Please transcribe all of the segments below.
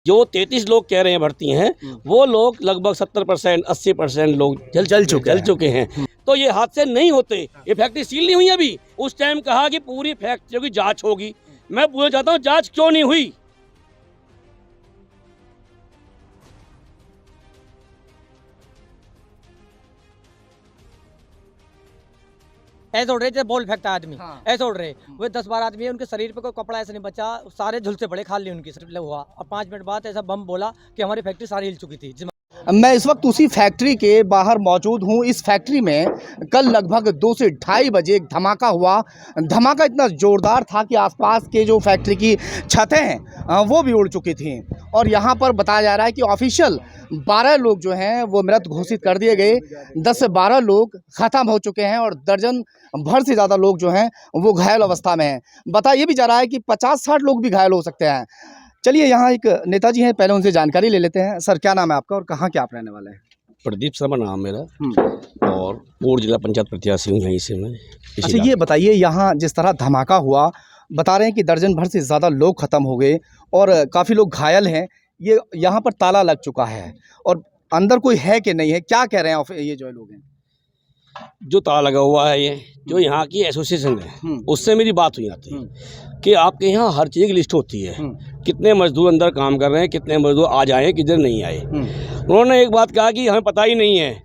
जो 33 लोग कह रहे हैं भर्ती हैं, वो लोग लगभग 70% 80% लोग जल चुके हैं। तो ये हादसे नहीं होते, ये फैक्ट्री सील नहीं हुई अभी। उस टाइम कहा कि पूरी फैक्ट्रियों की जांच होगी। मैं पूछना चाहता हूँ जांच क्यों नहीं हुई? ऐसे उड़ रहे थे, बॉल फेंकता आदमी। ऐसे उड़ रहे वो 10-12 आदमी है, उनके शरीर पे कोई कपड़ा ऐसा नहीं बचा, सारे झुलसे पड़े, खाली उनकी सिर्फ हुआ। और 5 मिनट बाद ऐसा बम बोला कि हमारी फैक्ट्री सारी हिल चुकी थी। मैं इस वक्त उसी फैक्ट्री के बाहर मौजूद हूँ। इस फैक्ट्री में कल लगभग 2 से ढाई बजे एक धमाका हुआ। धमाका इतना ज़ोरदार था कि आसपास के जो फैक्ट्री की छतें हैं वो भी उड़ चुकी थीं। और यहाँ पर बताया जा रहा है कि ऑफिशियल 12 लोग जो हैं वो मृत घोषित कर दिए गए। 10 से 12 लोग ख़त्म हो चुके हैं और दर्जन भर से ज़्यादा लोग जो हैं वो घायल अवस्था में हैं। बताया ये भी जा रहा है कि 50-60 लोग भी घायल हो सकते हैं। चलिए, यहाँ एक नेताजी हैं, पहले उनसे जानकारी ले लेते हैं। सर, क्या नाम है आपका और कहाँ के आप रहने वाले हैं? प्रदीप शर्मा नाम मेरा और पूर्व जिला पंचायत प्रत्याशी हूँ यहीं से मैं। अच्छा, ये बताइए, यहाँ जिस तरह धमाका हुआ, बता रहे हैं कि दर्जन भर से ज़्यादा लोग ख़त्म हो गए और काफ़ी लोग घायल हैं। ये यहाँ पर ताला लग चुका है और अंदर कोई है कि नहीं है, क्या कह रहे हैं ये जो लोग हैं? जो ताला लगा हुआ है, ये जो यहाँ की एसोसिएशन है उससे मेरी बात हुई आती है कि आपके यहाँ हर चीज़ की लिस्ट होती है, कितने मजदूर अंदर काम कर रहे हैं, कितने मजदूर आज आए हैं, किधर नहीं आए। उन्होंने एक बात कहा कि हमें पता ही नहीं है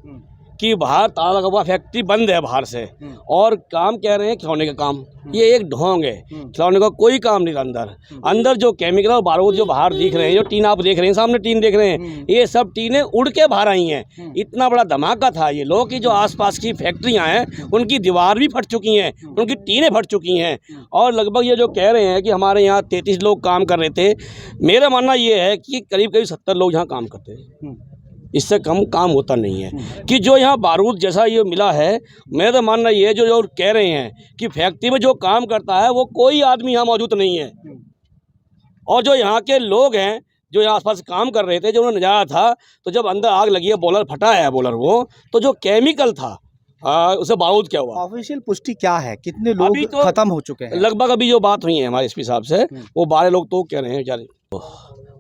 कि बाहर ताला लगा हुआ, फैक्ट्री बंद है बाहर से, और काम कह रहे हैं खिलौने का काम। ये एक ढोंग है, खिलौने का कोई काम नहीं था। अंदर जो केमिकल और बारूद जो बाहर दिख रहे हैं, जो टीन आप देख रहे हैं, सामने टीन देख रहे हैं, ये सब टीनें उड़ के बाहर आई हैं। इतना बड़ा धमाका था ये। लोग की जो आसपास की फैक्ट्रियां हैं उनकी दीवार भी फट चुकी हैं, उनकी टीनें फट चुकी हैं। और लगभग ये जो कह रहे हैं कि हमारे यहाँ 33 लोग काम कर रहे थे, मेरा मानना ये है कि करीब करीब 70 लोग यहाँ काम करते हैं। इससे कम काम होता नहीं है। कि जो यहाँ बारूद जैसा ये मिला है, मेरा तो मानना ये है जो कह रहे हैं कि फैक्ट्री में जो काम करता है वो कोई आदमी यहाँ मौजूद नहीं है। और जो यहाँ के लोग हैं जो यहाँ आसपास काम कर रहे थे, जो उन्होंने नजारा था, तो जब अंदर आग लगी है, बॉयलर फटा है, बॉयलर वो तो जो केमिकल था उसे बारूद क्या हुआ। ऑफिशियल पुष्टि क्या है, कितने लोग तो खत्म हो चुके हैं? लगभग अभी जो बात हुई है हमारे एसपी साहब से, वो 12 लोग तो कह रहे हैं बेचारे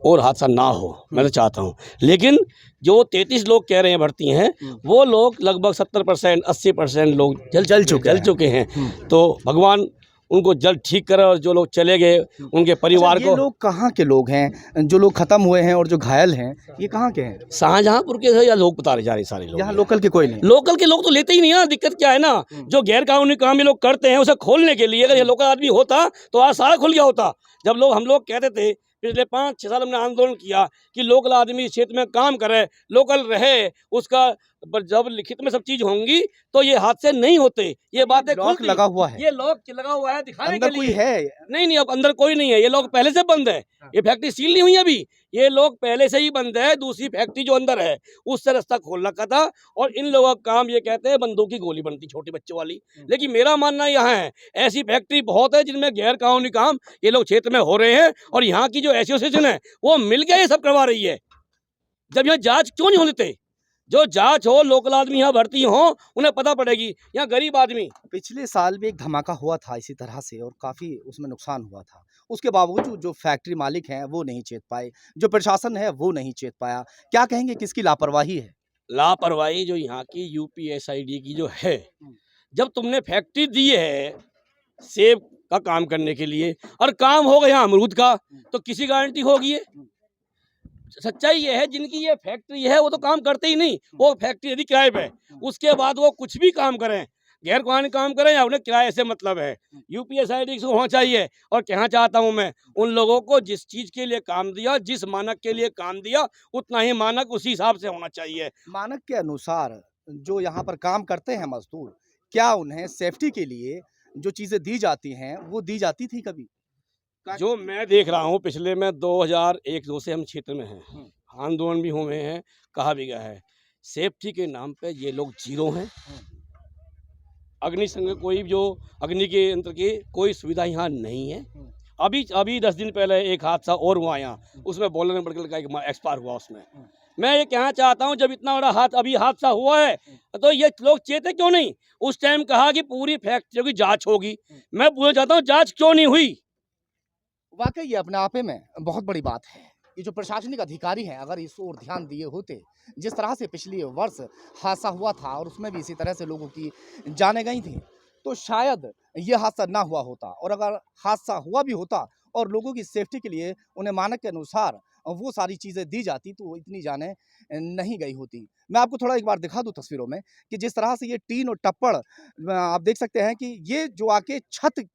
और हादसा ना हो, मैं तो चाहता हूँ। लेकिन जो 33 लोग कह रहे हैं भर्ती हैं, वो लोग लगभग 70% 80% लोग जल चुके हैं। तो भगवान उनको जल्द ठीक करे और जो लोग चले गए उनके परिवार को। ये लोग कहाँ के लोग हैं जो लोग खत्म हुए हैं और जो घायल हैं, ये कहाँ के हैं? शाहजहांपुर के या लोग बता रहे जा रहे सारे लोग। यहाँ लोकल के कोई नहीं? लोकल के लोग तो लेते ही नहीं ना। दिक्कत क्या है ना, जो गैर कानूनी काम ये लोग करते हैं उसे खोलने के लिए, अगर ये लोकल आदमी होता तो आज सारा खुल गया होता। जब हम लोग कहते थे, पिछले 5-6 साल हमने आंदोलन किया कि लोकल आदमी इस क्षेत्र में काम करे, लोकल रहे, उसका जब लिखित में सब चीज होंगी तो ये हादसे नहीं होते। ये बातें लॉक लगा हुआ है, ये लॉक लगा हुआ है दिखाने के लिए। कोई है? नहीं, अब अंदर कोई नहीं है। ये लोग पहले से बंद है, ये फैक्ट्री सील नहीं हुई अभी। ये लोग पहले से ही बंद है। दूसरी फैक्ट्री जो अंदर है उससे रास्ता खोल रखा था। और इन लोगों का काम ये कहते हैं बंदूक की गोली बनती छोटे बच्चों वाली। लेकिन मेरा मानना यहाँ है, ऐसी फैक्ट्री बहुत है जिनमें गैर कानूनी काम ये लोग क्षेत्र में हो रहे हैं, और यहाँ की जो एसोसिएशन है वो मिल के ये सब करवा रही है। जब यहाँ जांच क्यों नहीं हो देते? जो जांच हो, लोकल आदमी यहाँ भर्ती हो, उन्हें पता पड़ेगी। यहाँ गरीब आदमी। पिछले साल भी एक धमाका हुआ था इसी तरह से और काफ़ी उसमें नुकसान हुआ था। उसके बावजूद जो फैक्ट्री मालिक हैं वो नहीं चेत पाए, जो प्रशासन है वो नहीं चेत पाया। क्या कहेंगे, किसकी लापरवाही है? लापरवाही जो यहाँ की यूपीएसआईडी की जो है। जब तुमने फैक्ट्री दी है सेब का काम करने के लिए और काम हो गया अमरूद का, तो किसी गारंटी होगी? है सच्चाई ये है, जिनकी ये फैक्ट्री है वो तो काम करते ही नहीं। वो फैक्ट्री यदि किराए पे, उसके बाद वो कुछ भी काम करें, गैर कानूनी काम करें, या उन्हें किराए से मतलब है। यूपीएसआईडी से होना चाहिए। और कहना चाहता हूं मैं उन लोगों को, जिस चीज के लिए काम दिया, जिस मानक के लिए काम दिया, उतना ही मानक उसी हिसाब से होना चाहिए। मानक के अनुसार जो यहाँ पर काम करते हैं मजदूर, क्या उन्हें सेफ्टी के लिए जो चीज़ें दी जाती हैं वो दी जाती थी कभी? जो मैं देख रहा हूँ पिछले में 2001-2 से हम क्षेत्र में हैं, आंदोलन भी हुए हैं, कहा भी गया है, सेफ्टी के नाम पे ये लोग जीरो हैं। अग्निशमन कोई जो अग्नि के यंत्र की कोई सुविधा यहाँ नहीं है। अभी 10 दिन पहले एक हादसा और हुआ यहाँ, उसमें बॉयलर में बढ़कर का एक एक्सपायर हुआ उसमें। मैं ये कहना चाहता हूँ, जब इतना बड़ा अभी हादसा हुआ है तो ये लोग चेते क्यों नहीं? उस टाइम कहा कि पूरी फैक्ट्रियों की जांच होगी। मैं पूछना चाहता हूँ जांच क्यों नहीं हुई? वाकई ये अपने आप में बहुत बड़ी बात है। ये जो प्रशासनिक अधिकारी हैं अगर इस ओर ध्यान दिए होते, जिस तरह से पिछले वर्ष हादसा हुआ था और उसमें भी इसी तरह से लोगों की जानें गई थी, तो शायद ये हादसा ना हुआ होता। और अगर हादसा हुआ भी होता और लोगों की सेफ्टी के लिए उन्हें मानक के अनुसार वो सारी चीज़ें दी जाती तो इतनी जानें नहीं गई होती। मैं आपको थोड़ा एक बार दिखा दूं तस्वीरों में कि जिस तरह से ये टीन और टप्पड़ आप देख सकते हैं कि ये जो आके छत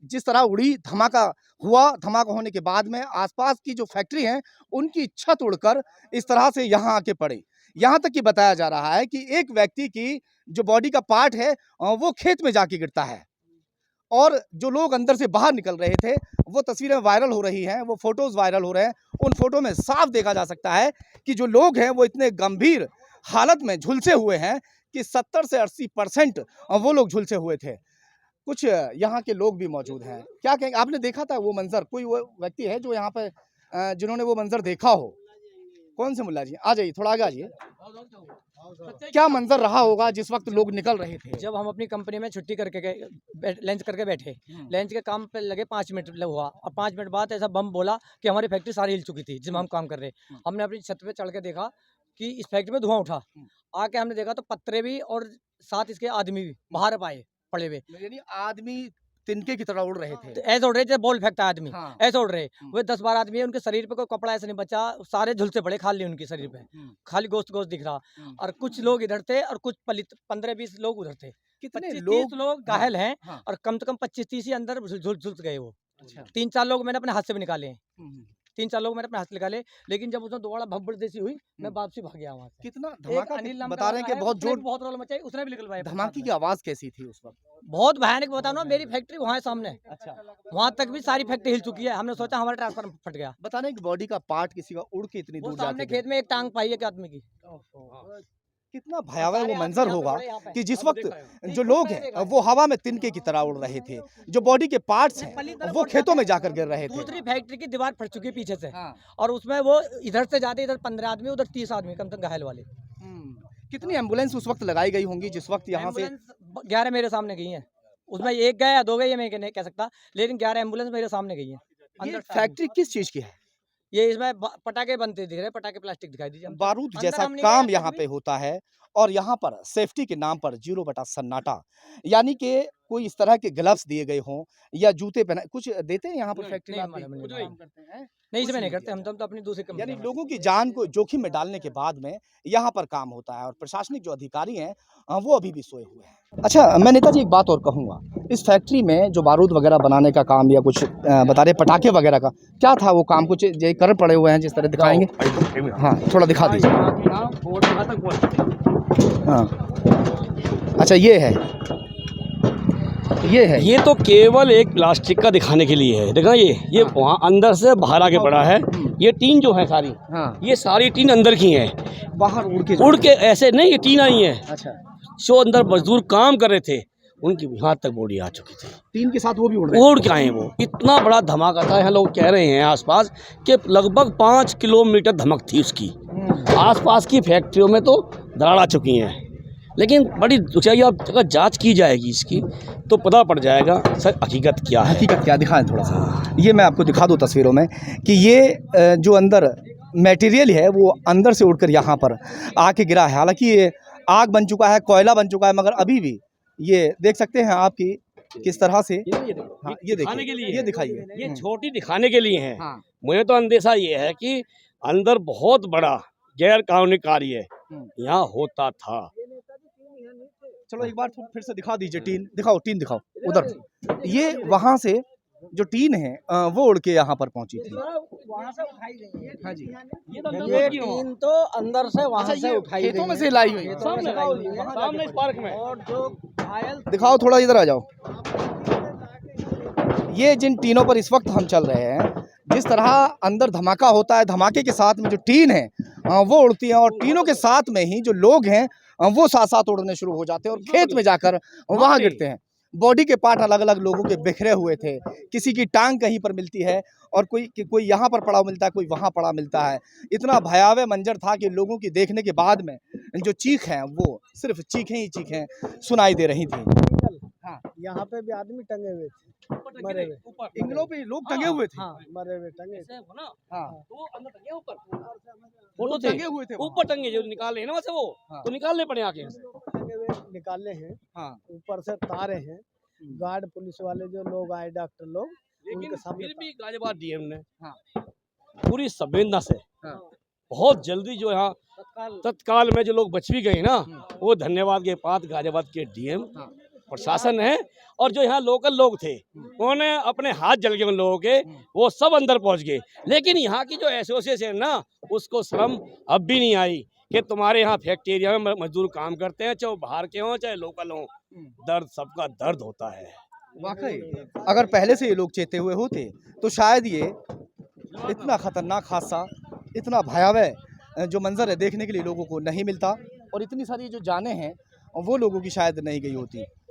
जिस तरह उड़ी, धमाका हुआ, धमाका होने के बाद में आसपास की जो फैक्ट्री हैं उनकी छत उड़कर इस तरह से यहाँ आके पड़े। यहाँ तक कि बताया जा रहा है कि एक व्यक्ति की जो बॉडी का पार्ट है वो खेत में जाके गिरता है और जो लोग अंदर से बाहर निकल रहे थे वो तस्वीरें वायरल हो रही हैं, वो फोटोज वायरल हो रहे हैं। उन फोटो में साफ देखा जा सकता है कि जो लोग हैं वो इतने गंभीर हालत में झुलसे हुए हैं कि 70 से 80% वो लोग झुलसे हुए थे। कुछ यहाँ के लोग भी मौजूद हैं। क्या कहेंगे, आपने देखा था वो मंजर? कोई वो व्यक्ति है जो यहाँ पे जिन्होंने वो मंजर देखा हो? कौन से मुल्ला जी? आ जाइए, थोड़ा आगे आ जाइए। क्या मंजर रहा होगा जिस वक्त लोग निकल रहे थे? जब हम अपनी कंपनी में छुट्टी करके गए, लंच करके बैठे, लंच के काम पे लगे 5 मिनट हुआ और 5 मिनट बाद ऐसा बम बोला कि हमारी फैक्ट्री सारी हिल चुकी थी जिसमें हम काम कर रहे। हमने अपनी छत पे चढ़ के देखा कि इस फैक्ट्री में धुआं उठा। आके हमने देखा तो पत्रे भी और साथ इसके आदमी भी बाहर पाए पड़े हुए, यानी आदमी तिनके की तरह उड़ रहे थे। तो ऐसे उड़ रहे थे, बॉल फेंकता आदमी, हाँ। ऐसे उड़ रहे। वो 10-12 आदमी है, उनके शरीर पे कोई कपड़ा ऐसा नहीं बचा, सारे झुलसे पड़े खाली उनके शरीर पे, खाली गोश्त दिख रहा। और कुछ लोग इधर थे और कुछ 15-20 लोग उधर थे। कितने 25-30 लोग घायल हैं हाँ। और कम से कम 25-30 ही अंदर झुलस गए वो। अच्छा। 3-4 लोग मैंने अपने हाथ से भी निकाले हैं, 3-4 लोग मैंने अपने हाथ से निकाले, लेकिन जब उसमें दोबारा भब्बड़ जैसी हुई मैं वापसी भाग गया वहाँ से। कितना एक धमाका अनिल नाम का बता रहे हैं कि लड़का है, बहुत उसने जोर, भी बहुत रोल मचाई, उसने भी निकलवाया। धमाके की आवाज कैसी थी उस वक्त? बहुत भयानक बताओ ना, मेरी फैक्ट्री वहाँ है सामने, अच्छा। वहाँ तक भी सारी फैक्ट्री हिल चुकी है। हमने सोचा हमारा ट्रांसफार्मर फट गया। बता रहे हैं कि बॉडी का पार्ट किसी का उड़ के इतनी वो दूर सामने जाके खेत में एक टांग पाई है एक आदमी की। कितना भयावह वो सारे मंजर आदमी होगा यहाँ पे कि जिस अब वक्त देखा जो लोग हैं वो हवा में तिनके की तरह उड़ रहे थे, जो बॉडी के पार्ट्स हैं वो खेतों में जाकर गिर रहे थे। दूसरी फैक्ट्री की दीवार फट चुकी है पीछे से, हाँ। और उसमें वो इधर से जाते इधर 15 आदमी, उधर 30 आदमी कम से कम घायल वाले। कितनी एम्बुलेंस उस वक्त लगाई गई होंगी जिस वक्त यहाँ से? एम्बुलेंस 11 मेरे सामने गई हैं, उसमें एक गया या 2 गए ये मैं नहीं कह सकता, लेकिन 11 एम्बुलेंस मेरे सामने गई हैं। ये अंदर फैक्ट्री किस चीज की है? ये इसमें पटाखे बनते दिख रहे हैं, पटाखे प्लास्टिक दिखाई दीजिए। बारूद अंदर जैसा हम नहीं काम गए यहाँ पे होता है और यहाँ पर सेफ्टी के नाम पर 0 बटा सन्नाटा, यानी कि कोई इस तरह के ग्लव्स दिए गए हों या जूते पहना, कुछ देते हैं यहाँ पर फैक्ट्री में? नहीं, आप मैडम, भी नहीं, काम करते हैं? नहीं कुछ इसमें नहीं नहीं करते, हम तो अपनी दूसरी कंपनी यानी में। लोगों की जान को जोखिम में डालने के बाद में यहाँ पर काम होता है और प्रशासनिक जो अधिकारी हैं वो अभी भी सोए हुए हैं। अच्छा, मैं नेताजी एक बात और कहूँगा, इस फैक्ट्री में जो बारूद वगैरह बनाने का काम या कुछ बता रहे पटाखे वगैरह का क्या था वो काम? कुछ ये कर पड़े हुए हैं जिस तरह दिखाएंगे? हाँ, थोड़ा दिखा दीजिए। हाँ, अच्छा ये तो केवल एक प्लास्टिक का दिखाने के लिए है। देखा ये हाँ। वहाँ अंदर से बाहर आके पड़ा है। ये टीन जो है सारी, हाँ, ये सारी टीन अंदर की है, बाहर उड़ के ऐसे नहीं, ये टीन आई है। अच्छा, जो अंदर मजदूर काम कर रहे थे उनकी यहाँ तक बॉडी आ चुकी थी, टीन के साथ वो भी उड़ रहे हैं। उड़ के आए वो। इतना बड़ा धमाका था, यहाँ लोग कह रहे हैं आसपास कि लगभग 5 किलोमीटर धमक थी उसकी। आसपास की फैक्ट्रियों में तो दरार आ चुकी हैं, लेकिन बड़ी ऊंचाई, अब अगर जांच की जाएगी इसकी तो पता पड़ जाएगा सर हकीकत क्या है। हकीकत क्या, दिखाएं थोड़ा सा। ये मैं आपको दिखा दूं तस्वीरों में कि ये जो अंदर मटेरियल है वो अंदर से उड़कर यहाँ पर आके गिरा है। हालांकि ये आग बन चुका है, कोयला बन चुका है, मगर अभी भी ये देख सकते हैं आप कि किस तरह से। हाँ, ये दिखाने के लिए, देखिए, ये दिखाइए। ये छोटी दिखाने के लिए है। हाँ। मुझे तो अंदेशा ये है कि अंदर बहुत बड़ा गैर कानूनी कार्य यहाँ होता था। चलो एक बार फिर से दिखा दीजिए, टीन दिखाओ, टीन दिखाओ उधर। ये वहाँ से जो टीन है वो उड़ के यहाँ पर पहुँची थी। वहाँ से उठाई गई है। हाँ जी, ये टीन तो अंदर से वहाँ से उठाई गई खेतों में है। से लाई हुई है। सामने इस पार्क में। और जो घायल दिखाओ, थोड़ा इधर आ जाओ। ये जिन टीनों पर इस वक्त हम चल रहे हैं, जिस तरह अंदर धमाका होता है, धमाके के साथ में जो टीन है वो उड़ती है और टीनों के साथ में ही जो लोग हैं वो साथ साथ उड़ने शुरू हो जाते हैं और खेत में जाकर वहाँ गिरते हैं। बॉडी के पार्ट अलग अलग लोगों के बिखरे हुए थे, किसी की टांग कहीं पर मिलती है और कोई यहाँ पर पड़ा मिलता है, कोई वहाँ पड़ा मिलता है। इतना भयावह मंजर था कि लोगों की देखने के बाद में जो चीख हैं वो सिर्फ चीखें ही चीखें सुनाई दे रही थी। हाँ। यहाँ पे भी आदमी टंगे हुए थे, मरे हुए। इंगलों पे लोग टंगे हुए थे। हाँ, मरे हुए टंगे थे। हाँ, तो अंदर टंगे ऊपर वो फोटो थे, टंगे हुए थे वहाँ। ऊपर टंगे जो निकाले हैं ना वहाँ से वो हाँ। तो निकालने पड़े आके यहाँ से। टंगे हुए निकाले हैं, हाँ, ऊपर से तारे हैं। गार्ड पुलिस वाले जो लोग आए, डॉक्टर लोग, लेकिन उनके सामने फिर भी गाजियाबाद डीएम ने हाँ। पूरी संवेदना से हाँ। बहुत जल्दी जो यहाँ तत्काल में जो लोग बच भी गए ना, वो धन्यवाद के पात्र गाजियाबाद के डीएम हाँ। प्रशासन है। और जो यहाँ लोकल लोग थे उन्होंने अपने हाथ जल गए उन लोगों के, वो सब अंदर पहुंच गए। लेकिन यहाँ की जो एसोसिएशन है ना, उसको शर्म अब भी नहीं आई कि तुम्हारे यहाँ फैक्ट्री एरिया में मजदूर काम करते हैं, चाहे वो बाहर के हों चाहे लोकल हों, दर्द सबका दर्द होता है। वाकई अगर पहले से ये लोग चेते हुए होते तो शायद ये इतना खतरनाक हादसा, इतना भयावह जो मंजर है देखने के लिए लोगों को नहीं मिलता, और इतनी सारी जो जानें हैं वो लोगों की शायद नहीं गई होती।